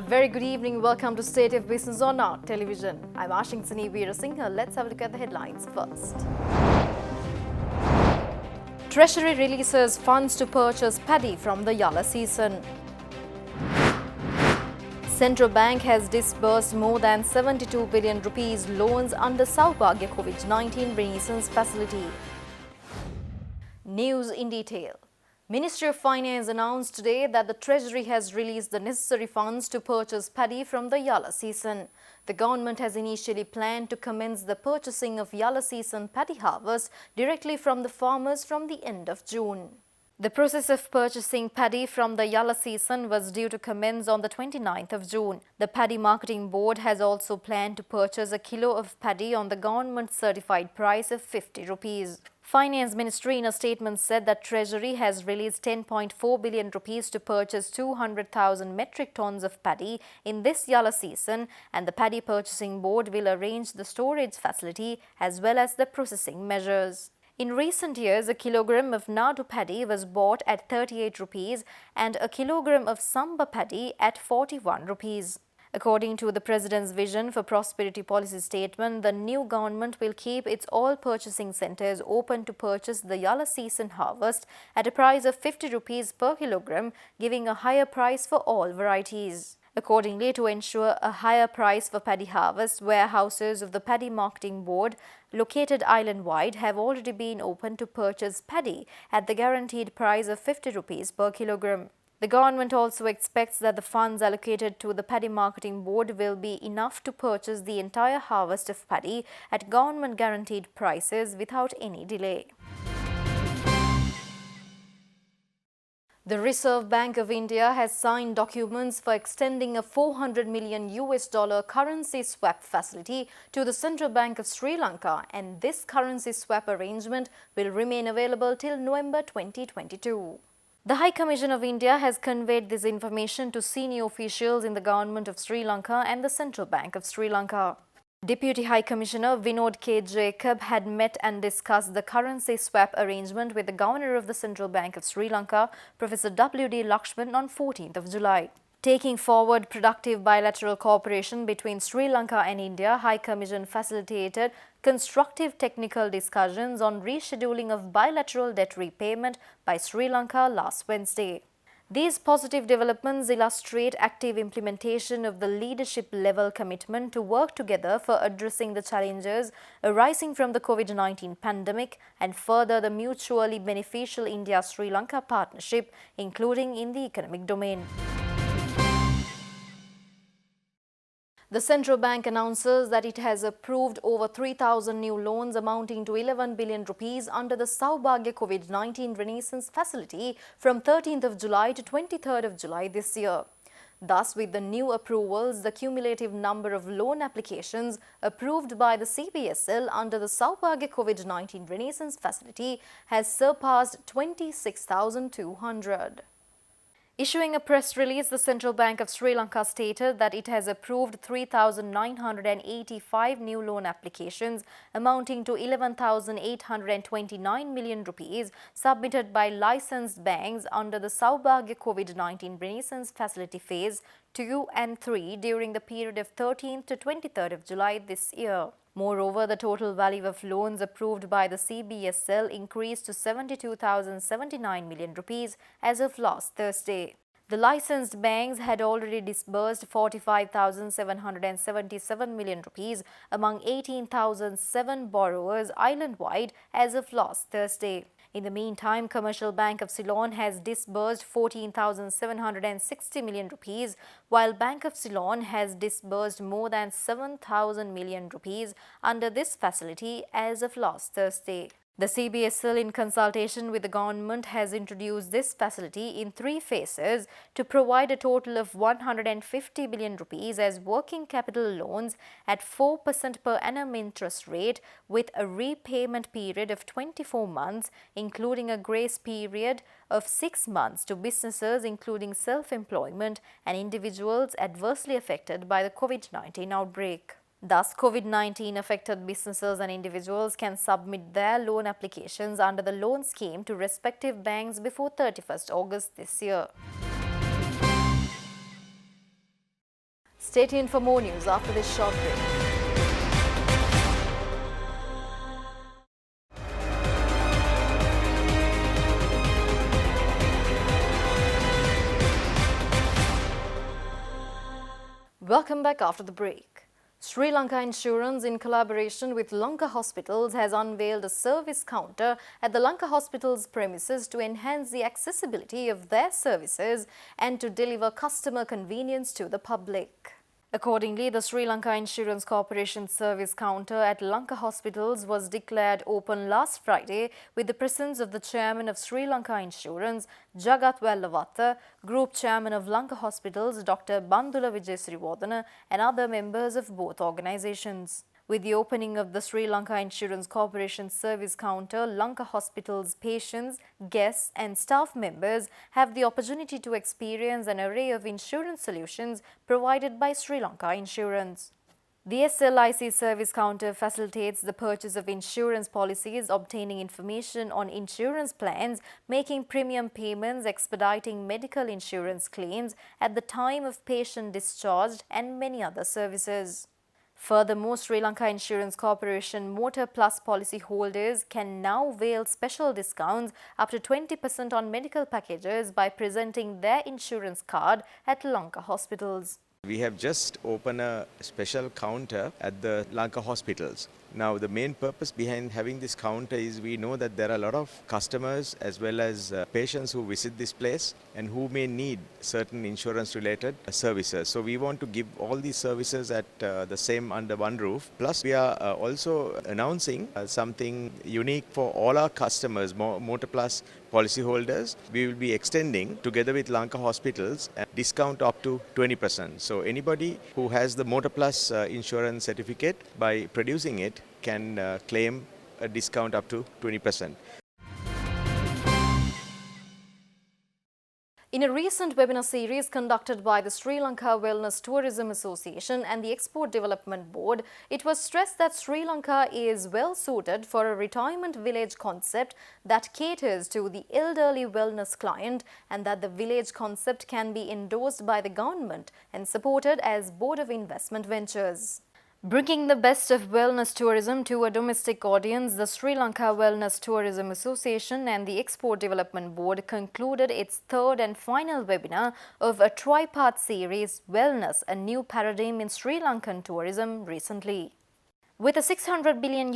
very good evening. Welcome to State of Business on our television. I'm Ashingsani Veerasinghe. Let's have a look at the headlines first. Treasury releases funds to purchase paddy from the Yalla season. Central Bank has disbursed more than 72 billion rupees loans under Saubhagya COVID-19 Renaissance Facility. News in detail. Ministry of Finance announced today that the Treasury has released the necessary funds to purchase paddy from the Yalla season. The government has initially planned to commence the purchasing of Yalla season paddy harvest directly from the farmers from the end of June. The process of purchasing paddy from the Yalla season was due to commence on the 29th of June. The Paddy Marketing Board has also planned to purchase a kilo of paddy on the government certified price of 50 rupees. Finance Ministry in a statement said that Treasury has released 10.4 billion rupees to purchase 200,000 metric tons of paddy in this Yalla season, and the Paddy Purchasing Board will arrange the storage facility as well as the processing measures. In recent years, a kilogram of Nadu paddy was bought at 38 rupees and a kilogram of Samba paddy at 41 rupees. According to the President's Vision for Prosperity Policy statement, the new government will keep its all purchasing centres open to purchase the Yalla season harvest at a price of 50 rupees per kilogram, giving a higher price for all varieties. Accordingly, to ensure a higher price for paddy harvest, warehouses of the Paddy Marketing Board located island-wide have already been opened to purchase paddy at the guaranteed price of 50 rupees per kilogram. The government also expects that the funds allocated to the Paddy Marketing Board will be enough to purchase the entire harvest of paddy at government-guaranteed prices without any delay. The Reserve Bank of India has signed documents for extending a $400 million currency swap facility to the Central Bank of Sri Lanka, and this currency swap arrangement will remain available till November 2022. The High Commission of India has conveyed this information to senior officials in the Government of Sri Lanka and the Central Bank of Sri Lanka. Deputy High Commissioner Vinod K. Jacob had met and discussed the currency swap arrangement with the Governor of the Central Bank of Sri Lanka, Professor W.D. Lakshman, on 14th of July. Taking forward productive bilateral cooperation between Sri Lanka and India, High Commission facilitated constructive technical discussions on rescheduling of bilateral debt repayment by Sri Lanka last Wednesday. These positive developments illustrate active implementation of the leadership-level commitment to work together for addressing the challenges arising from the COVID-19 pandemic and further the mutually beneficial India-Sri Lanka partnership, including in the economic domain. The Central Bank announces that it has approved over 3,000 new loans amounting to 11 billion rupees under the Saubhagya COVID-19 Renaissance Facility from 13th of July to 23rd of July this year. Thus, with the new approvals, the cumulative number of loan applications approved by the CBSL under the Saubhagya COVID-19 Renaissance Facility has surpassed 26,200. Issuing a press release, the Central Bank of Sri Lanka stated that it has approved 3,985 new loan applications amounting to 11,829 million rupees submitted by licensed banks under the Saubhagya COVID-19 Renaissance Facility Phase 2 and 3 during the period of 13th to 23rd of July this year. Moreover, the total value of loans approved by the CBSL increased to 72,079 million rupees as of last Thursday. The licensed banks had already disbursed 45,777 million rupees among 18,007 borrowers island-wide as of last Thursday. In the meantime, Commercial Bank of Ceylon has disbursed 14,760 million rupees, while Bank of Ceylon has disbursed more than 7,000 million rupees under this facility as of last Thursday. The CBSL, in consultation with the government, has introduced this facility in 3 phases to provide a total of 150 billion rupees as working capital loans at 4% per annum interest rate with a repayment period of 24 months, including a grace period of 6 months to businesses including self-employment and individuals adversely affected by the COVID-19 outbreak. Thus, COVID-19 affected businesses and individuals can submit their loan applications under the loan scheme to respective banks before 31st August this year. Stay tuned for more news after this short break. Welcome back after the break. Sri Lanka Insurance, in collaboration with Lanka Hospitals, has unveiled a service counter at the Lanka Hospitals premises to enhance the accessibility of their services and to deliver customer convenience to the public. Accordingly, the Sri Lanka Insurance Corporation service counter at Lanka Hospitals was declared open last Friday with the presence of the chairman of Sri Lanka Insurance, Jagat Wellavatta, Group Chairman of Lanka Hospitals, Dr. Bandula Vijayasriwardana, and other members of both organizations. With the opening of the Sri Lanka Insurance Corporation service counter, Lanka Hospital's patients, guests and staff members have the opportunity to experience an array of insurance solutions provided by Sri Lanka Insurance. The SLIC service counter facilitates the purchase of insurance policies, obtaining information on insurance plans, making premium payments, expediting medical insurance claims at the time of patient discharge, and many other services. Furthermore, Sri Lanka Insurance Corporation Motor Plus policy holders can now avail special discounts up to 20% on medical packages by presenting their insurance card at Lanka Hospitals. We have just opened a special counter at the Lanka Hospitals. Now, the main purpose behind having this counter is we know that there are a lot of customers as well as patients who visit this place and who may need certain insurance-related services. So we want to give all these services at the same under one roof. Plus, we are also announcing something unique for all our customers, Motor Plus policyholders. We will be extending, together with Lanka Hospitals, a discount up to 20%. So anybody who has the Motor Plus insurance certificate, by producing it, can claim a discount up to 20%. In a recent webinar series conducted by the Sri Lanka Wellness Tourism Association and the Export Development Board, it was stressed that Sri Lanka is well suited for a retirement village concept that caters to the elderly wellness client, and that the village concept can be endorsed by the government and supported as Board of Investment Ventures. Bringing the best of wellness tourism to a domestic audience, the Sri Lanka Wellness Tourism Association and the Export Development Board concluded its third and final webinar of a tripart series, Wellness, a New Paradigm in Sri Lankan Tourism, recently. With a $600 billion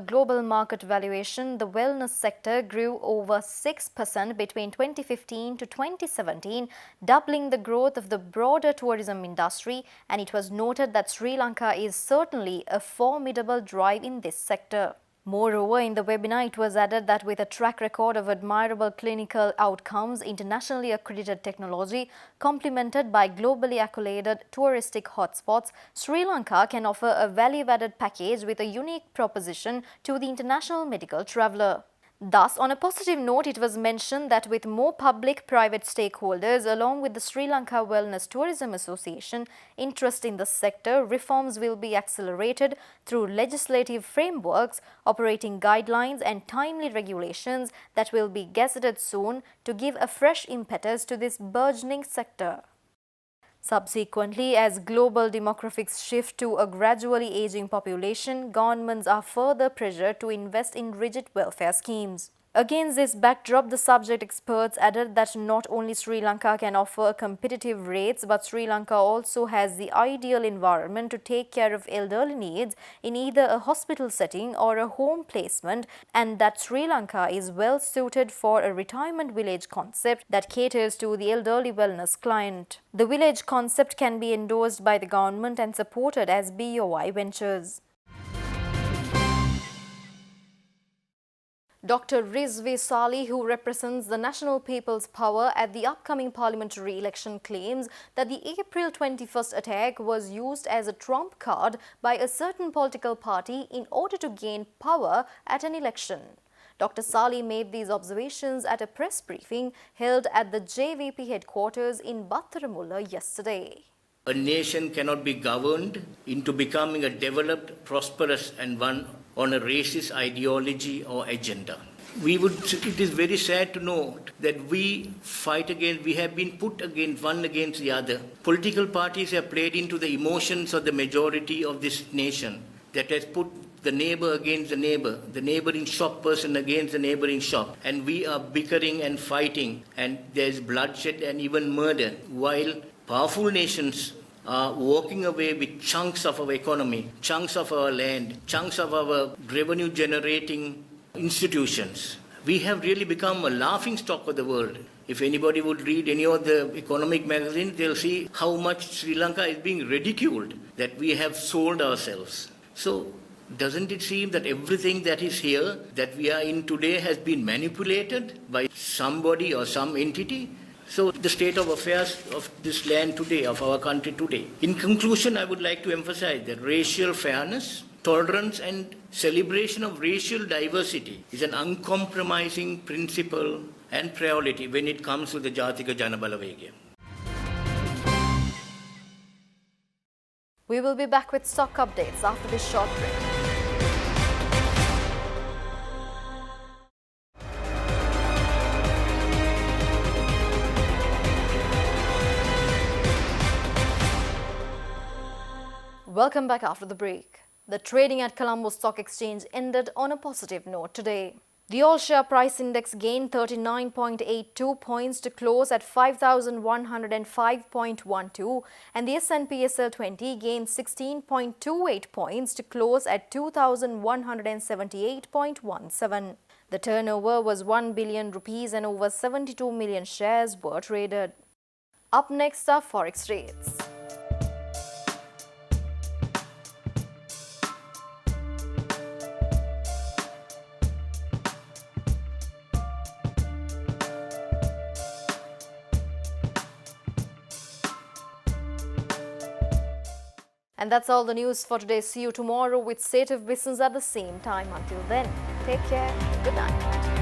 global market valuation, the wellness sector grew over 6% between 2015 to 2017, doubling the growth of the broader tourism industry, and it was noted that Sri Lanka is certainly a formidable drive in this sector. Moreover, in the webinar, it was added that with a track record of admirable clinical outcomes, internationally accredited technology, complemented by globally accoladed touristic hotspots, Sri Lanka can offer a value-added package with a unique proposition to the international medical traveller. Thus, on a positive note, it was mentioned that with more public-private stakeholders along with the Sri Lanka Wellness Tourism Association interest in the sector, reforms will be accelerated through legislative frameworks, operating guidelines and timely regulations that will be gazetted soon to give a fresh impetus to this burgeoning sector. Subsequently, as global demographics shift to a gradually aging population, governments are further pressured to invest in rigid welfare schemes. Against this backdrop, the subject experts added that not only Sri Lanka can offer competitive rates, but Sri Lanka also has the ideal environment to take care of elderly needs in either a hospital setting or a home placement, and that Sri Lanka is well suited for a retirement village concept that caters to the elderly wellness client. The village concept can be endorsed by the government and supported as BOI ventures. Dr. Rizvi Sali, who represents the National People's Power at the upcoming parliamentary election, claims that the April 21st attack was used as a trump card by a certain political party in order to gain power at an election. Dr. Sali made these observations at a press briefing held at the JVP headquarters in Battaramulla yesterday. A nation cannot be governed into becoming a developed, prosperous and one on a racist ideology or agenda. it is very sad to note that we have been put against one against the other. Political parties have played into the emotions of the majority of this nation that has put the neighbor against the neighboring shop person against the neighboring shop. And we are bickering and fighting, and there's bloodshed and even murder, while powerful nations are walking away with chunks of our economy, chunks of our land, chunks of our revenue generating institutions. We have really become a laughing stock of the world. If anybody would read any of the economic magazines, they'll see how much Sri Lanka is being ridiculed, that we have sold ourselves. So, doesn't it seem that everything that is here, that we are in today, has been manipulated by somebody or some entity? So, the state of affairs of this land today, of our country today. In conclusion, I would like to emphasize that racial fairness, tolerance and celebration of racial diversity is an uncompromising principle and priority when it comes to the Jatika Janabalawegya. We will be back with stock updates after this short break. Welcome back after the break. The trading at Colombo Stock Exchange ended on a positive note today. The all-share price index gained 39.82 points to close at 5,105.12, and the S&P SL 20 gained 16.28 points to close at 2,178.17. The turnover was 1 billion rupees and over 72 million shares were traded. Up next are Forex rates. And that's all the news for today. See you tomorrow with State of Business at the same time. Until then, take care. Good night.